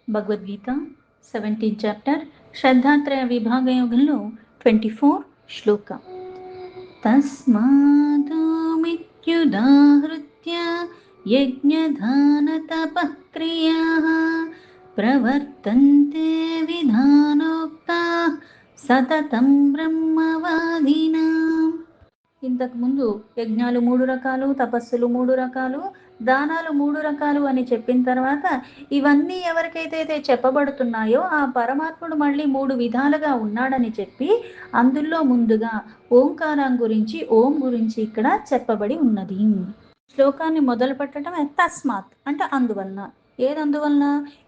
Bhagavad Gita 17th chapter శ్రద్ధాత్రయ విభాగయోగంలో 24 శ్లోక. తస్మాదోమిత్యుదాహృత్య యజ్ఞదాన తపః క్రియాః ప్రవర్తంతే విధానోక్తాః సతతం బ్రహ్మవాదినాం. ఇంతకుముందు యజ్ఞాలు 3 రకాలు, తపస్సులు 3 రకాలు, దానాలు 3 రకాలు అని చెప్పిన తర్వాత ఇవన్నీ ఎవరికైతే చెప్పబడుతున్నాయో ఆ పరమాత్ముడు మళ్ళీ 3 విధాలుగా ఉన్నాడని చెప్పి అందులో ముందుగా ఓంకారం గురించి, ఓం గురించి ఇక్కడ చెప్పబడి ఉన్నది. శ్లోకాన్ని మొదలు పెట్టడం తస్మాత్ అంటే అందువలన. ఏదందువలన?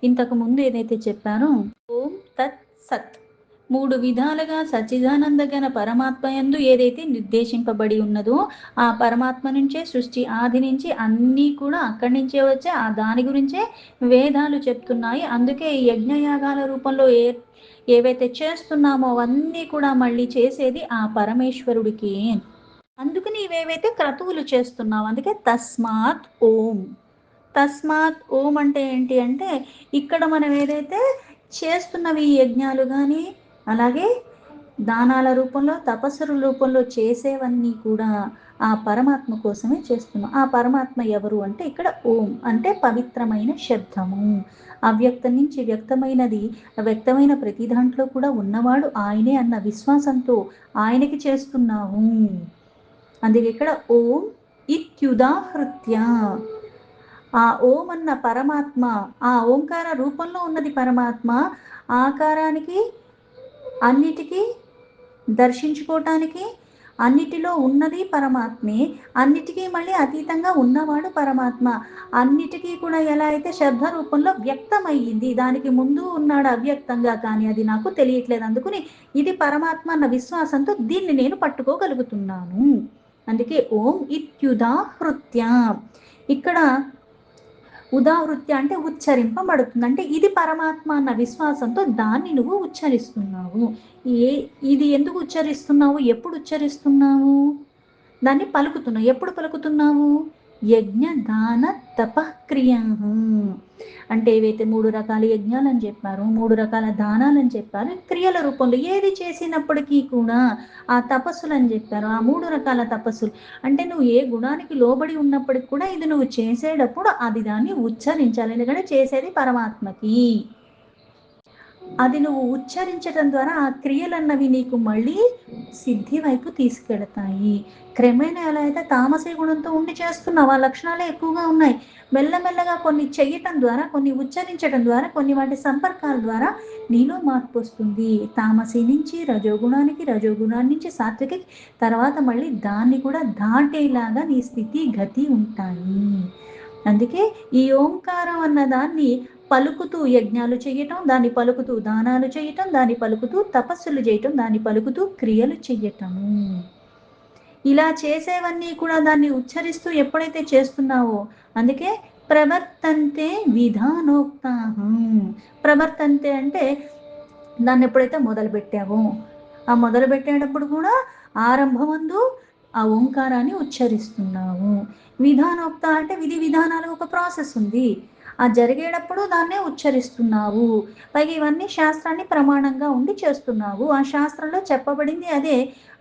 ఇంతకు ముందు ఏదైతే చెప్పారో ఓం తత్ సత్ 3 విధాలుగా సచ్చిదానందగన పరమాత్మ యందు ఏదైతే నిర్దేశింపబడి ఉన్నదో ఆ పరమాత్మ నుంచే సృష్టి ఆది నుంచి అన్నీ కూడా అక్కడి నుంచే వచ్చే ఆ దాని గురించే వేదాలు చెప్తున్నాయి. అందుకే ఈ యజ్ఞయాగాల రూపంలో ఏవైతే చేస్తున్నామో అవన్నీ కూడా మళ్ళీ చేసేది ఆ పరమేశ్వరుడికి. అందుకని ఇవేవైతే క్రతువులు చేస్తున్నావు, అందుకే తస్మాత్ ఓం. తస్మాత్ ఓం అంటే ఏంటి అంటే ఇక్కడ మనం ఏదైతే చేస్తున్నవి యజ్ఞాలు కానీ అలాగే దానాల రూపంలో, తపస్సుల రూపంలో చేసేవన్నీ కూడా ఆ పరమాత్మ కోసమే చేస్తున్నాం. ఆ పరమాత్మ ఎవరు అంటే ఇక్కడ ఓం అంటే పవిత్రమైన శబ్దము. అవ్యక్తం నుంచి వ్యక్తమైనది, వ్యక్తమైన ప్రతి దాంట్లో కూడా ఉన్నవాడు ఆయనే అన్న విశ్వాసంతో ఆయనకి చేస్తున్నాము. అందుకే ఇక్కడ ఓం ఇత్యుదాహృత్య, ఆ ఓం అన్న పరమాత్మ, ఆ ఓంకార రూపంలో ఉన్నది పరమాత్మ, ఆకారానికి అన్నిటికీ దర్శించుకోవటానికి అన్నిటిలో ఉన్నది పరమాత్మే, అన్నిటికీ మళ్ళీ అతీతంగా ఉన్నవాడు పరమాత్మ. అన్నిటికీ కూడా ఎలా అయితే శబ్ద రూపంలో వ్యక్తమయ్యింది, దానికి ముందు ఉన్నాడు అవ్యక్తంగా, కానీ అది నాకు తెలియట్లేదు, అందుకని ఇది పరమాత్మ అన్న విశ్వాసంతో దీన్ని నేను పట్టుకోగలుగుతున్నాను. అందుకే ఓం ఇత్యుదాహృత్య. ఇక్కడ ఉదాహృత్య అంటే ఉచ్చరింపబడుతుంది, అంటే ఇది పరమాత్మ అన్న విశ్వాసంతో దాన్ని నువ్వు ఉచ్చరిస్తున్నావు. ఇది ఎందుకు ఉచ్చరిస్తున్నావు, ఎప్పుడు ఉచ్చరిస్తున్నావు, దాన్ని పలుకుతున్నావు. ఎప్పుడు పలుకుతున్నావు? యజ్ఞ దాన తపక్రియ అంటే ఏవైతే 3 రకాల యజ్ఞాలు అని చెప్పారు, 3 రకాల దానాలని చెప్పారు, క్రియల రూపంలో ఏది చేసినప్పటికీ కూడా ఆ తపస్సులు అని చెప్పారు. ఆ 3 రకాల తపస్సులు అంటే నువ్వు ఏ గుణానికి లోబడి ఉన్నప్పటికి కూడా ఇది నువ్వు చేసేటప్పుడు అది దాన్ని ఉచ్చరించాలి, ఎందుకంటే చేసేది పరమాత్మకి. అది నువ్వు ఉచ్చరించడం ద్వారా ఆ క్రియలన్నవి నీకు మళ్ళీ సిద్ధి వైపు తీసుకెళ్తాయి. క్రమేణా ఎలా అయితే తామసీ గుణంతో ఉండి చేస్తున్నావు, ఆ లక్షణాలే ఎక్కువగా ఉన్నాయి. మెల్లమెల్లగా కొన్ని చెయ్యటం ద్వారా, కొన్ని ఉచ్చరించడం ద్వారా, కొన్ని వాటి సంపర్కాల ద్వారా నీలో మార్పు వస్తుంది. తామసీ నుంచి రజోగుణానికి, రజోగుణాన్ని నుంచి సాత్వికకి, తర్వాత మళ్ళీ దాన్ని కూడా దాటేలాగా నీ స్థితి గతి ఉంటాయి. అందుకే ఈ ఓంకారం అన్న దాన్ని పలుకుతూ యజ్ఞాలు చేయటం, దాన్ని పలుకుతూ దానాలు చేయటం, దాన్ని పలుకుతూ తపస్సులు చేయటం, దాన్ని పలుకుతూ క్రియలు చెయ్యటము. ఇలా చేసేవన్నీ కూడా దాన్ని ఉచ్చరిస్తూ ఎప్పుడైతే చేస్తున్నావో, అందుకే ప్రవర్తంతే విధానోక్తాహం. ప్రవర్తంతే అంటే దాన్ని ఎప్పుడైతే మొదలుపెట్టావో, ఆ మొదలుపెట్టేటప్పుడు కూడా ఆరంభమందు ఆ ఓంకారాన్ని ఉచ్చరిస్తున్నావు. విధానోక్త అంటే విధి విధానాలు ఒక ప్రాసెస్ ఉంది, ఆ జరిగేటప్పుడు దాన్నే ఉచ్చరిస్తున్నావు. పైగా ఇవన్నీ శాస్త్రాన్ని ప్రమాణంగా ఉండి చేస్తున్నావు. ఆ శాస్త్రంలో చెప్పబడింది అదే,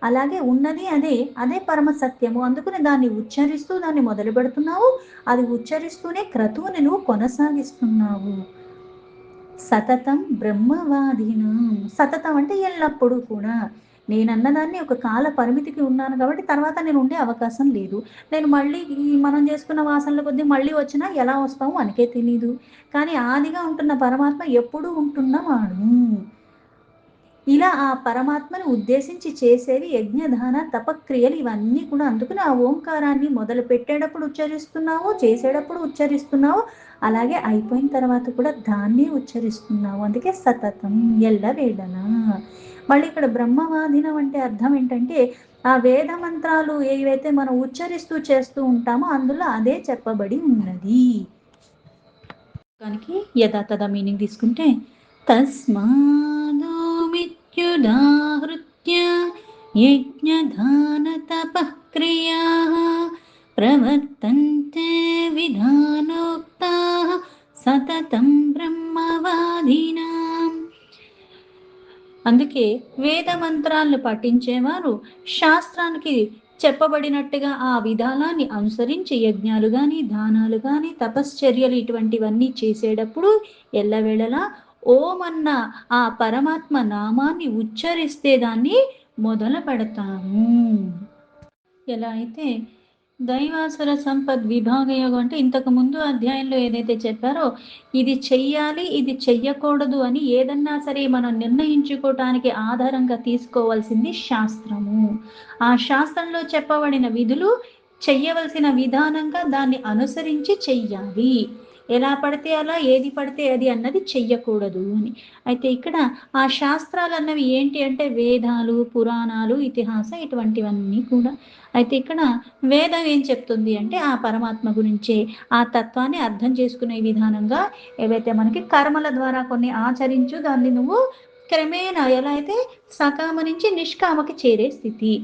అలాగే ఉన్నది అదే, అదే పరమ సత్యము. అందుకని దాన్ని ఉచ్చరిస్తూ దాన్ని మొదలు పెడుతున్నావు, అది ఉచ్చరిస్తూనే క్రతువుని నువ్వు కొనసాగిస్తున్నావు. సతతం బ్రహ్మవాదినం. సతతం అంటే ఎల్లప్పుడూ కూడా. నేనన్నదాన్ని ఒక కాల పరిమితికి ఉన్నాను కాబట్టి తర్వాత నేను ఉండే అవకాశం లేదు. నేను మళ్ళీ మనం చేసుకున్న వాసనల కొద్దీ మళ్ళీ వచ్చినా ఎలా వస్తామో మనకే తెలీదు. కానీ ఆదిగా ఉంటున్న పరమాత్మ ఎప్పుడూ ఉంటున్నవాడు. ఇలా ఆ పరమాత్మను ఉద్దేశించి చేసేవి యజ్ఞదాన తపక్రియలు ఇవన్నీ కూడా. అందుకని ఆ ఓంకారాన్ని మొదలు పెట్టేటప్పుడు ఉచ్చరిస్తున్నావు, చేసేటప్పుడు ఉచ్చరిస్తున్నావు, అలాగే అయిపోయిన తర్వాత కూడా దాన్ని ఉచ్చరిస్తున్నావు. అందుకే సతతం ఎల్లవేళలా. మళ్ళీ ఇక్కడ బ్రహ్మవాదినం అంటే అర్థం ఏంటంటే ఆ వేద మంత్రాలు ఏవైతే మనం ఉచ్చరిస్తూ చేస్తూ ఉంటామో అందులో అదే చెప్పబడి ఉన్నది. దానికి యథాతథ మీనింగ్ తీసుకుంటే తస్మాదోమిత్యుదాహృత్య యజ్ఞదాన తపఃక్రియాః ప్రవర్తంతే విధానోక్తాః సతతం బ్రహ్మవాదినాం. అందుకే వేద మంత్రాలను పఠించేవారు శాస్త్రానికి చెప్పబడినట్టుగా ఆ విధానాన్ని అనుసరించి యజ్ఞాలు గాని, దానాలు గాని, తపశ్చర్యలు ఇటువంటివన్నీ చేసేటప్పుడు ఎల్లవేళలా ఓం అన్న ఆ పరమాత్మ నామాన్ని ఉచ్చరిస్తే దాన్ని మొదలు పెడతారు. ఎలా అయితే దైవాసుర సంపద్ విభాగ యోగం అంటే ఇంతకు ముందు అధ్యాయంలో ఏదైతే చెప్పారో ఇది చెయ్యాలి, ఇది చెయ్యకూడదు అని ఏదన్నా సరే మనం నిర్ణయించుకోవటానికి ఆధారంగా తీసుకోవాల్సింది శాస్త్రము. ఆ శాస్త్రంలో చెప్పబడిన విధులు చెయ్యవలసిన విధానంగా దాన్ని అనుసరించి చెయ్యాలి. ఎలా పడితే అలా, ఏది పడితే అది అన్నది చెయ్యకూడదు అని. అయితే ఇక్కడ ఆ శాస్త్రాలు అన్నవి ఏంటి అంటే వేదాలు, పురాణాలు, ఇతిహాసం ఇటువంటివన్నీ కూడా. అయితే ఇక్కడ వేదం ఏం చెప్తుంది అంటే ఆ పరమాత్మ గురించే, ఆ తత్వాన్ని అర్థం చేసుకునే విధానంగా ఏవైతే మనకి కర్మల ద్వారా కొన్ని ఆచరించు దాన్ని నువ్వు క్రమేణా ఎలా అయితే సకామ నుంచి నిష్కామకి చేరే స్థితి.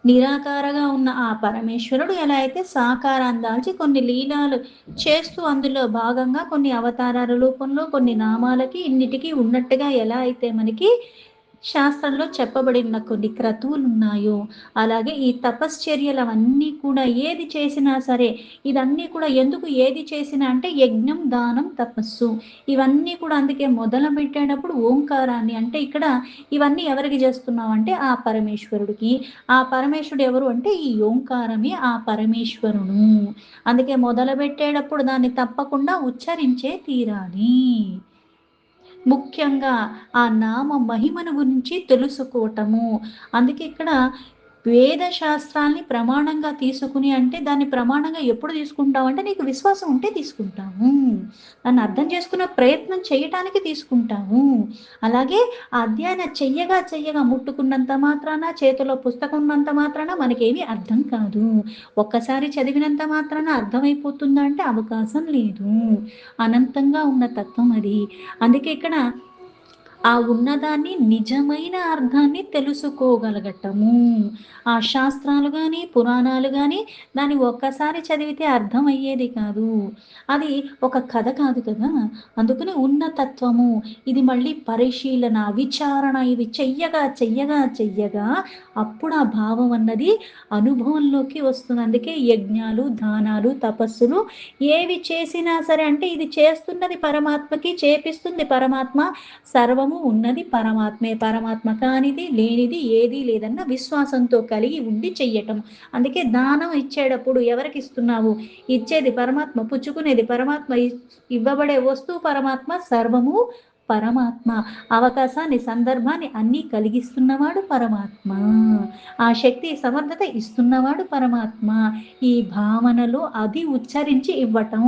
నిరాకారగా ఉన్న ఆ పరమేశ్వరుడు ఎలా అయితే సాకారాన్ని దాల్చి కొన్ని లీలాలు చేస్తూ అందులో భాగంగా కొన్ని అవతారాల రూపంలో కొన్ని నామాలకి ఇన్నిటికీ ఉన్నట్టుగా ఎలా అయితే మనకి శాస్త్రంలో చెప్పబడిన కొన్ని క్రతువులు ఉన్నాయో అలాగే ఈ తపశ్చర్యలవన్నీ కూడా ఏది చేసినా సరే ఇదన్నీ కూడా ఎందుకు ఏది చేసినా అంటే యజ్ఞం, దానం, తపస్సు ఇవన్నీ కూడా అందుకే మొదలు పెట్టేటప్పుడు ఓంకారాన్ని అంటే ఇక్కడ ఇవన్నీ ఎవరికి చేస్తున్నాం అంటే ఆ పరమేశ్వరుడికి. ఆ పరమేశ్వరుడు ఎవరు అంటే ఈ ఓంకారమే ఆ పరమేశ్వరుడు. అందుకే మొదలు పెట్టేటప్పుడు దాన్ని తప్పకుండా ఉచ్చరించే తీరాలి. ముఖ్యంగా ఆ నామ మహిమను గురించి తెలుసుకోవటము. అందుకే ఇక్కడ వేద శాస్త్రాల్ని ప్రమాణంగా తీసుకుని అంటే దాన్ని ప్రమాణంగా ఎప్పుడు తీసుకుంటావు అంటే నీకు విశ్వాసం ఉంటే తీసుకుంటావు. దాన్ని అర్థం చేసుకునే ప్రయత్నం చేయటానికి తీసుకుంటావు. అలాగే ఆ అధ్యయనం చెయ్యగా ముట్టుకున్నంత మాత్రాన, చేతిలో పుస్తకం ఉన్నంత మాత్రాన మనకేమీ అర్థం కాదు. ఒక్కసారి చదివినంత మాత్రాన అర్థమైపోతుందా అంటే అవకాశం లేదు. అనంతంగా ఉన్న తత్వం అది. అందుకే ఇక్కడ ఆ ఉన్నదాన్ని నిజమైన అర్థాన్ని తెలుసుకోగలగటము. ఆ శాస్త్రాలు గాని, పురాణాలు గాని దాన్ని ఒక్కసారి చదివితే అర్థమయ్యేది కాదు. అది ఒక కథ కాదు కదా! అందుకని ఉన్న తత్వము ఇది మళ్ళీ పరిశీలన, విచారణ ఇవి చెయ్యగా అప్పుడు ఆ భావం అన్నది అనుభవంలోకి వస్తుంది. అందుకే యజ్ఞాలు, దానాలు, తపస్సులు ఏవి చేసినా సరే అంటే ఇది చేస్తున్నది పరమాత్మకి, చేపిస్తుంది పరమాత్మ, సర్వము ఉన్నది పరమాత్మే, పరమాత్మ కానిది లేనిది ఏదీ లేదన్న విశ్వాసంతో కలిగి ఉండి చెయ్యటం. అందుకే దానం ఇచ్చేటప్పుడు ఎవరికి ఇస్తున్నావు? ఇచ్చేది పరమాత్మ, పుచ్చుకునేది పరమాత్మ, ఇవ్వబడే వస్తువు పరమాత్మ, సర్వము పరమాత్మ. అవకాశాన్ని, సందర్భాన్ని అన్నీ కలిగిస్తున్నవాడు పరమాత్మ. ఆ శక్తి సమర్థత ఇస్తున్నవాడు పరమాత్మ. ఈ భావనలో అది ఉచ్చరించి ఇవ్వటం.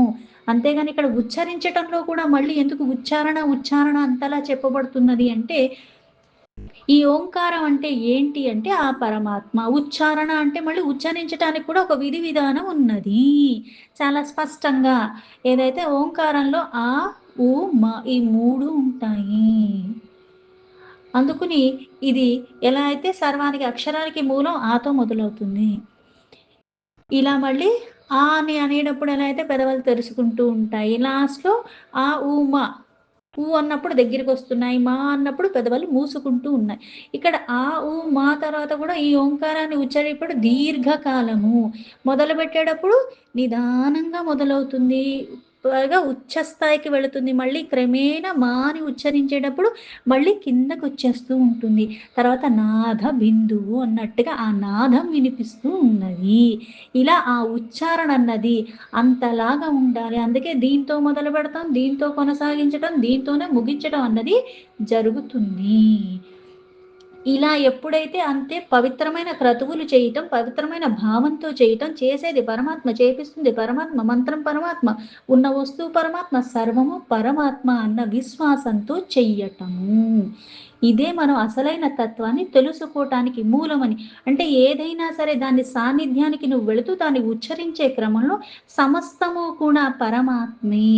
అంతేగాని ఇక్కడ ఉచ్చరించటంలో కూడా మళ్ళీ ఎందుకు ఉచ్చారణ అంతలా చెప్పబడుతున్నది అంటే ఈ ఓంకారం అంటే ఏంటి అంటే ఆ పరమాత్మ. ఉచ్చారణ అంటే మళ్ళీ ఉచ్చరించటానికి కూడా ఒక విధి విధానం ఉన్నది. చాలా స్పష్టంగా ఏదైతే ఓంకారంలో ఆ, ఉ, మ ఈ 3 ఉంటాయి. అందుకుని ఇది ఎలా అయితే సర్వానికి అక్షరానికి మూలం ఆతో మొదలవుతుంది. ఇలా మళ్ళీ ఆ అని అనేటప్పుడు ఎలా అయితే పెదవులు తెరుచుకుంటూ ఉంటాయి. లాస్ట్‌లో ఆ, ఉ, మ. ఊ అన్నప్పుడు దగ్గరికొస్తున్నాయి. మా అన్నప్పుడు పెదవులు మూసుకుంటూ ఉన్నాయి. ఇక్కడ ఆ, ఉ, మా తర్వాత కూడా ఈ ఓంకారాన్ని ఉచ్చరించేటప్పుడు దీర్ఘకాలము. మొదలుపెట్టేటప్పుడు నిదానంగా మొదలవుతుంది. పైగా ఉచ్చ స్థాయికి వెళుతుంది. మళ్ళీ క్రమేణా మా అని ఉచ్చరించేటప్పుడు మళ్ళీ కిందకొచ్చేస్తూ ఉంటుంది. తర్వాత నాద బిందువు అన్నట్టుగా ఆ నాదం వినిపిస్తూ ఉన్నది. ఇలా ఆ ఉచ్చారణ అన్నది అంతలాగా ఉండాలి. అందుకే దీంతో మొదలు పెడతాం, దీంతో కొనసాగించటం, దీంతోనే ముగించటం అన్నది జరుగుతుంది. ఇలా ఎప్పుడైతే అంతే పవిత్రమైన క్రతువులు చేయటం, పవిత్రమైన భావంతో చేయటం, చేసేది పరమాత్మ, చేపిస్తుంది పరమాత్మ, మంత్రం పరమాత్మ, ఉన్న వస్తువు పరమాత్మ, సర్వము పరమాత్మ అన్న విశ్వాసంతో చెయ్యటము. ఇదే మనం అసలైన తత్వాన్ని తెలుసుకోవటానికి మూలమని. అంటే ఏదైనా సరే దాని సాన్నిధ్యానికి నువ్వు వెళుతూ దాన్ని ఉచ్చరించే క్రమంలో సమస్తము కూడా పరమాత్మే.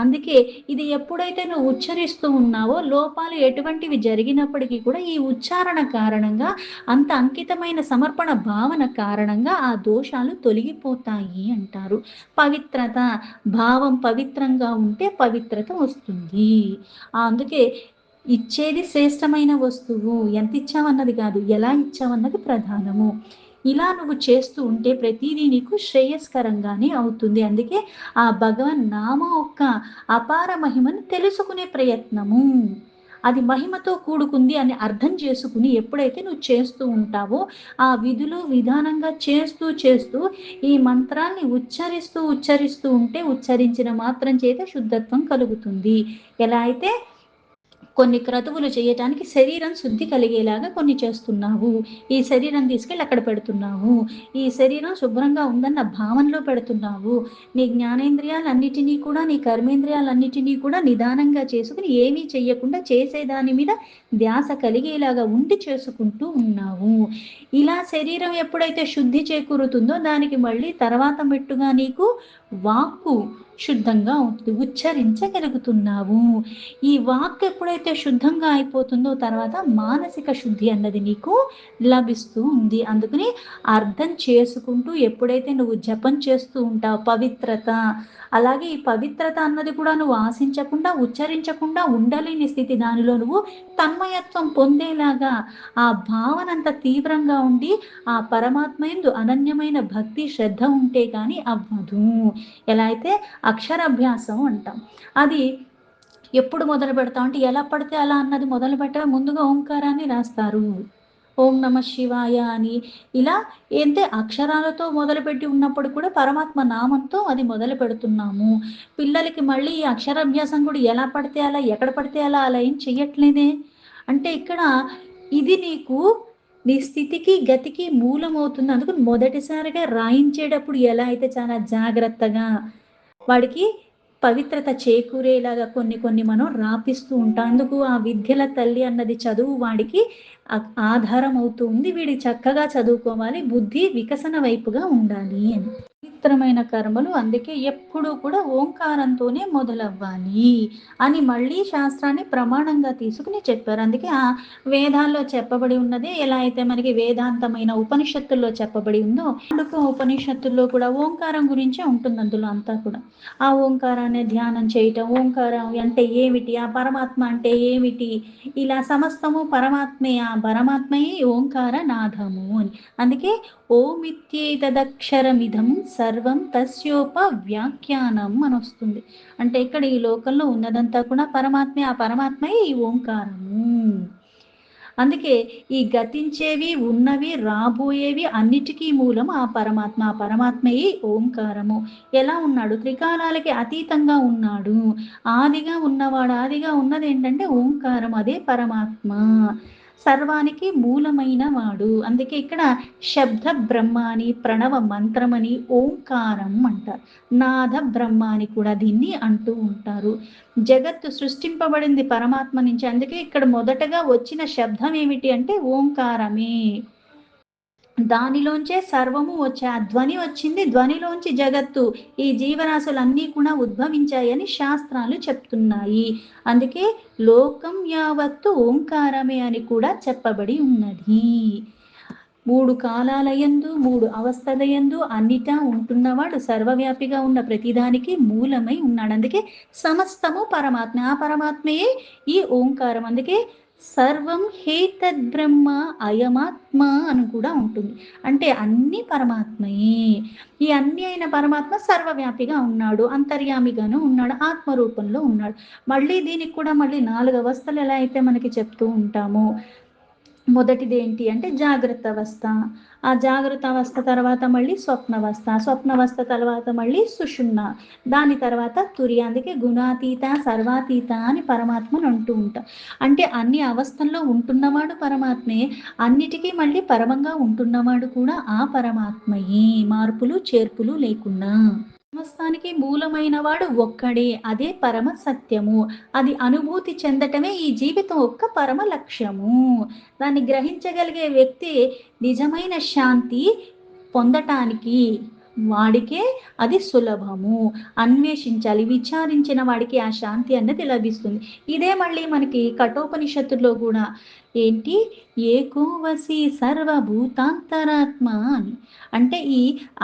అందుకే ఇది ఎప్పుడైతే నువ్వు ఉచ్చరిస్తూ ఉన్నావో లోపాలు ఎటువంటివి జరిగినప్పటికీ కూడా ఈ ఉచ్చారణ కారణంగా అంత అంకితమైన సమర్పణ భావన కారణంగా ఆ దోషాలు తొలగిపోతాయి అంటారు. పవిత్రత, భావం పవిత్రంగా ఉంటే పవిత్రత వస్తుంది. అందుకే ఇచ్చేది శ్రేష్టమైన వస్తువు. ఎంత ఇచ్చావన్నది కాదు, ఎలా ఇచ్చావన్నది ప్రధానము. ఇలా నువ్వు చేస్తూ ఉంటే ప్రతీదీ నీకు శ్రేయస్కరంగానే అవుతుంది. అందుకే ఆ భగవన్ నామం యొక్క అపార మహిమను తెలుసుకునే ప్రయత్నము. అది మహిమతో కూడుకుంది అని అర్థం చేసుకుని ఎప్పుడైతే నువ్వు చేస్తూ ఉంటావో, ఆ విధులు విధానంగా చేస్తూ చేస్తూ ఈ మంత్రాన్ని ఉచ్చరిస్తూ ఉంటే ఉచ్చరించిన మాత్రం చేత శుద్ధత్వం కలుగుతుంది. ఎలా అయితే కొన్ని క్రతువులు చేయటానికి శరీరం శుద్ధి కలిగేలాగా కొన్ని చేస్తున్నావు. ఈ శరీరం తీసుకెళ్ళి అక్కడ పెడుతున్నావు. ఈ శరీరం శుభ్రంగా ఉందన్న భావనలో పెడుతున్నావు. నీ జ్ఞానేంద్రియాలన్నిటినీ కూడా, నీ కర్మేంద్రియాలన్నిటినీ కూడా నిదానంగా చేసుకుని ఏమీ చెయ్యకుండా చేసేదాని మీద ధ్యాస కలిగేలాగా ఉండి చేసుకుంటూ ఉన్నావు. ఇలా శరీరం ఎప్పుడైతే శుద్ధి చేకూరుతుందో దానికి మళ్ళీ తర్వాత మెట్టుగా నీకు వాక్కు శుద్ధంగా ఉంటుంది. ఉచ్చరించగలుగుతున్నావు. ఈ వాక్ ఎప్పుడైతే శుద్ధంగా అయిపోతుందో తర్వాత మానసిక శుద్ధి అన్నది నీకు లభిస్తూ ఉంది. అందుకని అర్థం చేసుకుంటూ ఎప్పుడైతే నువ్వు జపం చేస్తూ ఉంటావు పవిత్రత, అలాగే ఈ పవిత్రత అన్నది కూడా నువ్వు ఆశించకుండా ఉచ్చరించకుండా ఉండలేని స్థితి, దానిలో నువ్వు తన్మయత్వం పొందేలాగా ఆ భావన అంత తీవ్రంగా ఉండి ఆ పరమాత్మ యందు అనన్యమైన భక్తి శ్రద్ధ ఉంటే కానీ అవ్వదు. ఎలా అయితే అక్షరాభ్యాసం అంటాం, అది ఎప్పుడు మొదలు పెడతాం అంటే ఎలా పడితే అలా అన్నది మొదలు పెట్ట ముందుగా ఓంకారాన్ని రాస్తారు. ఓం నమ శివాయ అని ఇలా ఏంటే అక్షరాలతో మొదలుపెట్టి ఉన్నప్పుడు కూడా పరమాత్మ నామంతో అది మొదలు పెడుతున్నాము. పిల్లలకి మళ్ళీ ఈ అక్షరాభ్యాసం కూడా ఎలా పడితే అలా ఎక్కడ పడితే అలా ఏం చెయ్యట్లేదే. అంటే ఇక్కడ ఇది నీకు నీ స్థితికి గతికి మూలమవుతుంది. అందుకు మొదటిసారిగా రాయించేటప్పుడు ఎలా అయితే చాలా జాగ్రత్తగా వాడికి పవిత్రత చేకూరేలాగా కొన్ని కొన్ని మనం రాపిస్తూ ఉంటాం. అందుకు ఆ విద్యల తల్లి అన్నది చదువు వాడికి ఆధారం అవుతుంది. వీడి చక్కగా చదువుకోవాలి, బుద్ధి వికసన వైపుగా ఉండాలి అని. పవిత్రమైన కర్మలు అందుకే ఎప్పుడూ కూడా ఓంకారంతోనే మొదలవ్వాలి అని మళ్ళీ శాస్త్రాన్ని ప్రమాణంగా తీసుకుని చెప్పారు. అందుకే ఆ వేదాల్లో చెప్పబడి ఉన్నదే ఎలా అయితే మనకి వేదాంతమైన ఉపనిషత్తుల్లో చెప్పబడి ఉందో ఉపనిషత్తుల్లో కూడా ఓంకారం గురించే ఉంటుంది. అందులో అంతా కూడా ఆ ఓంకారాన్ని ధ్యానం చేయటం, ఓంకారం అంటే ఏమిటి, ఆ పరమాత్మ అంటే ఏమిటి, ఇలా సమస్తము పరమాత్మే, ఆ పరమాత్మయే ఓంకార నాదము అని. అందుకే ఓమిత్యేతదక్షరమిదం సర్వం తస్యోప వ్యాఖ్యానం అని వస్తుంది. అంటే ఇక్కడ ఈ లోకంలో ఉన్నదంతా కూడా పరమాత్మే, ఆ పరమాత్మయే ఈ ఓంకారము. అందుకే ఈ గతించేవి ఉన్నవి రాబోయేవి అన్నిటికీ మూలం ఆ పరమాత్మ. ఆ పరమాత్మయే ఓంకారము. ఎలా ఉన్నాడు? త్రికాలాలకి అతీతంగా ఉన్నాడు. ఆదిగా ఉన్నవాడు, ఆదిగా ఉన్నది ఏంటంటే ఓంకారం, అదే పరమాత్మ. సర్వానికి మూలమైన వాడు. అందుకే ఇక్కడ శబ్ద బ్రహ్మ అని, ప్రణవ మంత్రమని, ఓంకారం అంటారు. నాద బ్రహ్మ అని కూడా దీన్ని అంటూ ఉంటారు. జగత్తు సృష్టింపబడింది పరమాత్మ నుంచి. అందుకే ఇక్కడ మొదటగా వచ్చిన శబ్దం ఏమిటి అంటే ఓంకారమే. దానిలోంచే సర్వము వచ్చాయి. ఆ ధ్వని వచ్చింది, ధ్వనిలోంచి జగత్తు, ఈ జీవరాశులన్నీ కూడా ఉద్భవించాయని శాస్త్రాలు చెప్తున్నాయి. అందుకే లోకం యావత్తు ఓంకారమే అని కూడా చెప్పబడి ఉన్నది. 3 కాలాలయందు 3 అవస్థలయందు అన్నిటా ఉంటున్నవాడు, సర్వవ్యాపిగా ఉన్న ప్రతిదానికి మూలమై ఉన్నాడు. అందుకే సమస్తము పరమాత్మ, ఆ పరమాత్మయే ఈ ఓంకారం. అందుకే సర్వం హేతద్ బ్రహ్మ అయమాత్మ అని కూడా ఉంటుంది. అంటే అన్ని పరమాత్మయే. ఈ అన్ని అయిన పరమాత్మ సర్వవ్యాపిగా ఉన్నాడు, అంతర్యామిగాను ఉన్నాడు, ఆత్మరూపంలో ఉన్నాడు. మళ్ళీ దీనికి కూడా మళ్ళీ 4 అవస్థలు ఎలా అయితే మనకి చెప్తూ ఉంటామో, మొదటిది ఏంటి అంటే జాగ్రత్త అవస్థ, ఆ జాగ్రత్త అవస్థ తర్వాత మళ్ళీ స్వప్నవస్థ, స్వప్నవస్థ తర్వాత మళ్ళీ సుషుమ్న, దాని తర్వాత తురియ. అందుకే గుణాతీత సర్వాతీత అని పరమాత్మను అంటూ ఉంటాం. అంటే అన్ని అవస్థల్లో ఉంటున్నవాడు పరమాత్మే, అన్నిటికీ మళ్ళీ పరమంగా ఉంటున్నవాడు కూడా ఆ పరమాత్మయే, మార్పులు చేర్పులు లేకుండా. సమస్తానికి మూలమైన వాడు ఒక్కడే. అదే పరమ సత్యము. అది అనుభూతి చెందటమే ఈ జీవితం యొక్క పరమ లక్ష్యము. దాన్ని గ్రహించగలిగే వ్యక్తి నిజమైన శాంతి పొందటానికి వాడికే అది సులభము. అన్వేషించాలి. విచారించిన వాడికి ఆ శాంతి అన్నది లభిస్తుంది. ఇదే మళ్ళీ మనకి కఠోపనిషత్తులో కూడా ఏంటి, ఏకోవసి సర్వభూతాంతరాత్మ అని. అంటే ఈ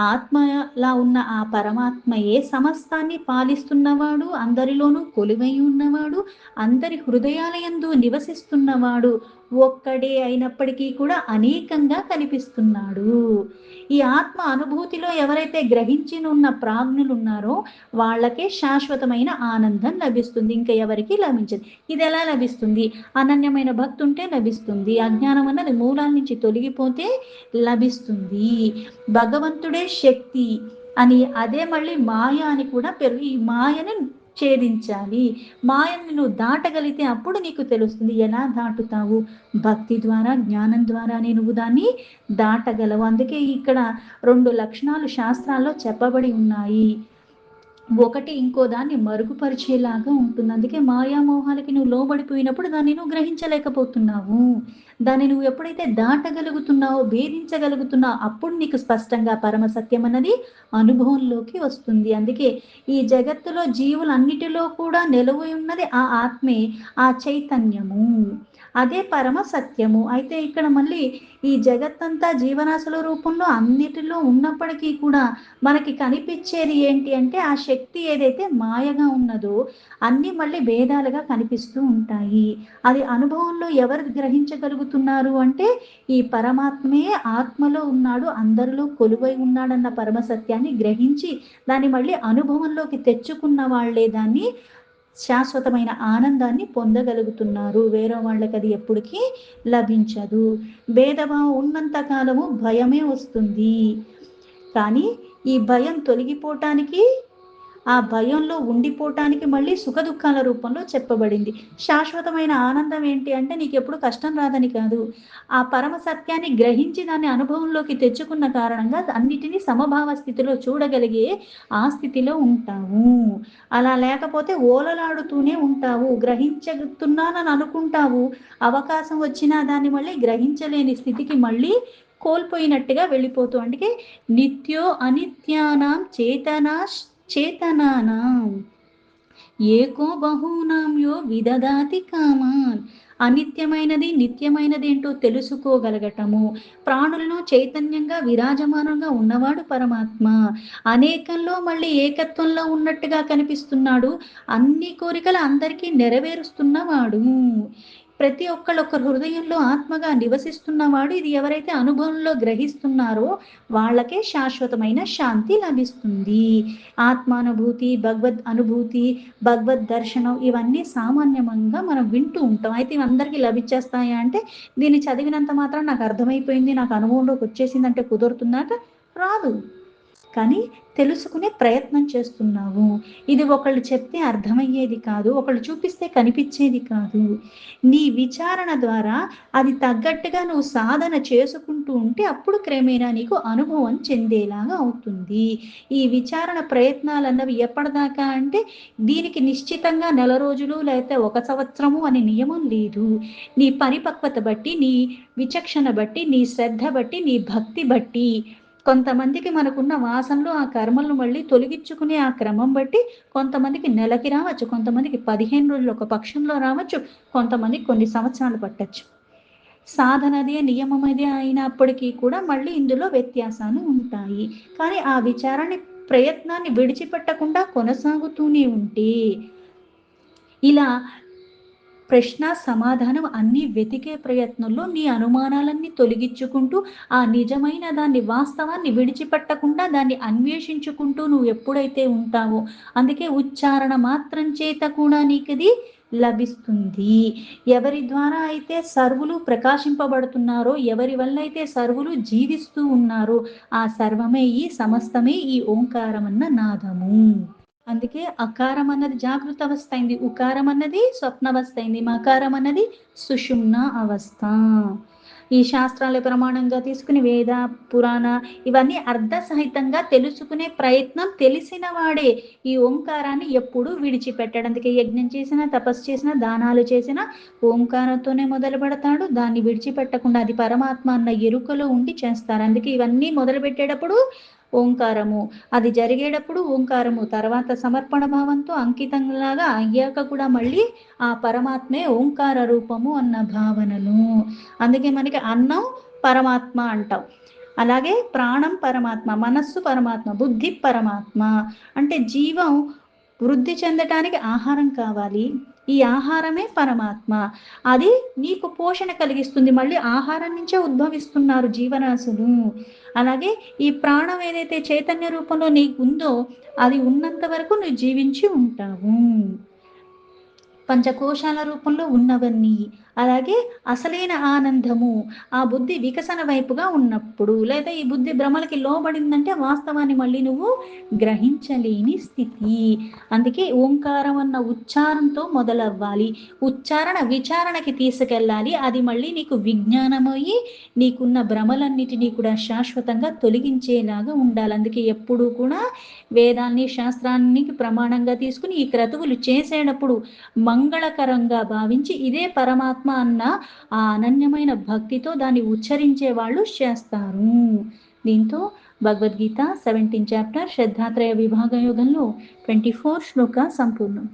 ఆత్మలా ఉన్న ఆ పరమాత్మయే సమస్తాన్ని పాలిస్తున్నవాడు, అందరిలోనూ కొలువై ఉన్నవాడు, అందరి హృదయాలయందు నివసిస్తున్నవాడు, ఒక్కడే అయినప్పటికీ కూడా అనేకంగా కనిపిస్తున్నాడు. ఈ ఆత్మ అనుభూతిలో ఎవరైతే గ్రహించి ఉన్న ప్రాజ్ఞులు ఉన్నారో వాళ్ళకే శాశ్వతమైన ఆనందం లభిస్తుంది. ఇంకా ఎవరికి లభించదు. ఇది ఎలా లభిస్తుంది? అనన్యమైన భక్తి ఉంటే లభిస్తుంది. అజ్ఞానం అన్నది మూలాల నుంచి తొలగిపోతే లభిస్తుంది. భగవంతుడే శక్తి అని, అదే మళ్ళీ మాయ అని కూడా ఈ మాయని ఛేదించాలి. మాయని నువ్వు దాటగలిగితే అప్పుడు నీకు తెలుస్తుంది. ఎలా దాటుతావు? భక్తి ద్వారా, జ్ఞానం ద్వారానే నువ్వు దాన్ని దాటగలవు. అందుకే ఇక్కడ 2 లక్షణాలు శాస్త్రాల్లో చెప్పబడి ఉన్నాయి. ఒకటి ఇంకో దాన్ని మరుగుపరిచేలాగా ఉంటుంది. అందుకే మాయామోహాలకి నువ్వు లోబడిపోయినప్పుడు దాన్ని నువ్వు గ్రహించలేకపోతున్నావు. దాన్ని నువ్వు ఎప్పుడైతే దాటగలుగుతున్నావో, భేదించగలుగుతున్నావు, అప్పుడు నీకు స్పష్టంగా పరమ సత్యం అన్నది అనుభవంలోకి వస్తుంది. అందుకే ఈ జగత్తులో జీవులన్నిటిలో కూడా నిలవై ఉన్నది ఆ ఆత్మే, ఆ చైతన్యము. అదే పరమ సత్యము. అయితే ఇక్కడ మళ్ళీ ఈ జగత్తంతా జీవరాశుల రూపంలో అన్నిటిలో ఉన్నప్పటికీ కూడా మనకి కనిపించేది ఏంటి అంటే ఆ శక్తి ఏదైతే మాయగా ఉన్నదో అన్ని మళ్ళీ భేదాలుగా కనిపిస్తూ ఉంటాయి. అది అనుభవంలో ఎవరు గ్రహించగలుగుతున్నారు అంటే ఈ పరమాత్మే ఆత్మలో ఉన్నాడు, అందరిలో కొలువై ఉన్నాడన్న పరమ సత్యాన్ని గ్రహించి దాన్ని మళ్ళీ అనుభవంలోకి తెచ్చుకున్న వాళ్ళే దాన్ని శాశ్వతమైన ఆనందాన్ని పొందగలుగుతున్నారు. వేరే వాళ్ళకి అది ఎప్పటికీ లభించదు. భేదభావం ఉన్నంత కాలము భయమే వస్తుంది. కానీ ఈ భయం తొలగిపోవటానికి, ఆ భయంలో ఉండిపోవటానికి మళ్ళీ సుఖ దుఃఖాల రూపంలో చెప్పబడింది. శాశ్వతమైన ఆనందం ఏంటి అంటే నీకు ఎప్పుడు కష్టం రాదని కాదు, ఆ పరమ సత్యాన్ని గ్రహించి దాన్ని అనుభవంలోకి తెచ్చుకున్న కారణంగా అన్నిటినీ సమభావ స్థితిలో చూడగలిగే ఆ స్థితిలో ఉంటావు. అలా లేకపోతే ఓలలాడుతూనే ఉంటావు. గ్రహించుతున్నానని అనుకుంటావు, అవకాశం వచ్చినా దాన్ని మళ్ళీ గ్రహించలేని స్థితికి మళ్ళీ కోల్పోయినట్టుగా వెళ్ళిపోతూ. అందుకే నిత్యో అనిత్యానాం చేతనానాం ఏకో బహూనాం యో విదదాతి కామాన్. అనిత్యమైనది నిత్యమైనది ఏంటో తెలుసుకోగలగటము. ప్రాణులను చైతన్యంగా విరాజమానంగా ఉన్నవాడు పరమాత్మ. అనేకంలో మళ్ళీ ఏకత్వంలో ఉన్నట్టుగా కనిపిస్తున్నాడు. అన్ని కోరికలు అందరికీ నెరవేరుస్తున్నవాడు. ప్రతి ఒక్కళ్ళొక్కరు హృదయంలో ఆత్మగా నివసిస్తున్నవాడు. ఇది ఎవరైతే అనుభవంలో గ్రహిస్తున్నారో వాళ్ళకే శాశ్వతమైన శాంతి లభిస్తుంది. ఆత్మానుభూతి, భగవద్ అనుభూతి, భగవద్ దర్శనం ఇవన్నీ సామాన్యంగా మనం వింటూ ఉంటాం. అయితే ఇవి అందరికీ లభించేస్తాయా అంటే దీన్ని చదివినంత మాత్రం నాకు అర్థమైపోయింది, నాకు అనుభవంలోకి వచ్చేసిందంటే కుదురుతుందంటే రాదు. కానీ తెలుసుకునే ప్రయత్నం చేస్తున్నావు. ఇది ఒకళ్ళు చెప్తే అర్థమయ్యేది కాదు, ఒకళ్ళు చూపిస్తే కనిపించేది కాదు. నీ విచారణ ద్వారా అది తగ్గట్టుగా నువ్వు సాధన చేసుకుంటూ ఉంటే అప్పుడు క్రమేణా నీకు అనుభవం చెందేలాగా అవుతుంది. ఈ విచారణ ప్రయత్నాలు అన్నవి ఎప్పటిదాకా అంటే దీనికి నిశ్చితంగా నెల రోజులు లేకపోతే 1 సంవత్సరము అని నియమం లేదు. నీ పరిపక్వత బట్టి, నీ విచక్షణ బట్టి, నీ శ్రద్ధ బట్టి, నీ భక్తి బట్టి, కొంతమందికి మనకున్న వాసనలు ఆ కర్మలను మళ్ళీ తొలగించుకునే ఆ క్రమం బట్టి కొంతమందికి నెలకి రావచ్చు, కొంతమందికి 15 రోజులు ఒక పక్షంలో రావచ్చు, కొంతమందికి కొన్ని సంవత్సరాలు పట్టచ్చు. సాధనదే నియమమదే అయినప్పటికీ కూడా మళ్ళీ ఇందులో వ్యత్యాసాలు ఉంటాయి. కానీ ఆ విచారాన్ని ప్రయత్నాన్ని విడిచిపెట్టకుండా కొనసాగుతూనే ఉంటే ఇలా ప్రశ్న సమాధానం అన్ని వెతికే ప్రయత్నంలో నీ అనుమానాలన్నీ తొలగించుకుంటూ ఆ నిజమైన దాన్ని, వాస్తవాన్ని విడిచిపెట్టకుండా దాన్ని అన్వేషించుకుంటూ నువ్వు ఎప్పుడైతే ఉంటావో అందుకే ఉచ్చారణ మాత్రం చేత కూడా నీకది లభిస్తుంది. ఎవరి ద్వారా అయితే సర్వులు ప్రకాశింపబడుతున్నారో, ఎవరి వల్ల అయితే సర్వులు జీవిస్తూ ఉన్నారో ఆ సర్వమే ఈ సమస్తమే ఈ ఓంకారం అన్న నాదము. అందుకే అకారం అన్నది జాగృత అవస్థ అయింది, ఉకారం అన్నది స్వప్నవస్థ అయింది, మకారం అన్నది సుషుమ్న అవస్థ. ఈ శాస్త్రాల ప్రమాణంగా తీసుకుని వేద, పురాణ ఇవన్నీ అర్థసహితంగా తెలుసుకునే ప్రయత్నం తెలిసిన వాడే ఈ ఓంకారాన్ని ఎప్పుడూ విడిచిపెట్టడు. అందుకే యజ్ఞం చేసినా, తపస్సు చేసినా, దానాలు చేసినా ఓంకారంతోనే మొదలు పెడతాడు. దాన్ని విడిచిపెట్టకుండా అది పరమాత్మ అన్న ఎరుకలో ఉండి చేస్తారు. అందుకే ఇవన్నీ మొదలుపెట్టేటప్పుడు ఓంకారము, అది జరిగేటప్పుడు ఓంకారము, తర్వాత సమర్పణ భావంతో అంకితంలాగా అయ్యాక కూడా మళ్ళీ ఆ పరమాత్మే ఓంకార రూపము అన్న భావనలు. అందుకే మనకి అన్నం పరమాత్మ అంటాం. అలాగే ప్రాణం పరమాత్మ, మనస్సు పరమాత్మ, బుద్ధి పరమాత్మ. అంటే జీవం వృద్ధి చెందటానికి ఆహారం కావాలి. ఈ ఆహారమే పరమాత్మ. అది నీకు పోషణ కలిగిస్తుంది. మళ్ళీ ఆహారం నుంచే ఉద్భవిస్తున్నారు జీవరాశులు. అలాగే ఈ ప్రాణం ఏదైతే చైతన్య రూపంలో నీకు ఉందో అది ఉన్నంత వరకు నువ్వు జీవించి ఉంటావు. పంచకోశాల రూపంలో ఉన్నవన్నీ. అలాగే అసలైన ఆనందము ఆ బుద్ధి వికసన వైపుగా ఉన్నప్పుడు, లేదా ఈ బుద్ధి భ్రమలకి లోబడిందంటే వాస్తవాన్ని మళ్ళీ నువ్వు గ్రహించలేని స్థితి. అందుకే ఓంకారం అన్న ఉచ్చారణతో మొదలవ్వాలి. ఉచ్చారణ విచారణకి తీసుకెళ్ళాలి. అది మళ్ళీ నీకు విజ్ఞానమయ్యి నీకున్న భ్రమలన్నిటినీ కూడా శాశ్వతంగా తొలగించేలాగా ఉండాలి. అందుకే ఎప్పుడూ కూడా వేదాన్ని, శాస్త్రాన్ని ప్రమాణంగా తీసుకుని ఈ క్రతువులు చేసేటప్పుడు మంగళకరంగా భావించి ఇదే పరమాత్మ అన్న ఆ అనన్యమైన భక్తితో దాన్ని ఉచ్చరించే వాళ్ళు చేస్తారు. దీంతో భగవద్గీత 17 చాప్టర్ శ్రద్ధాత్రయ విభాగ యోగంలో 24 శ్లోక సంపూర్ణం.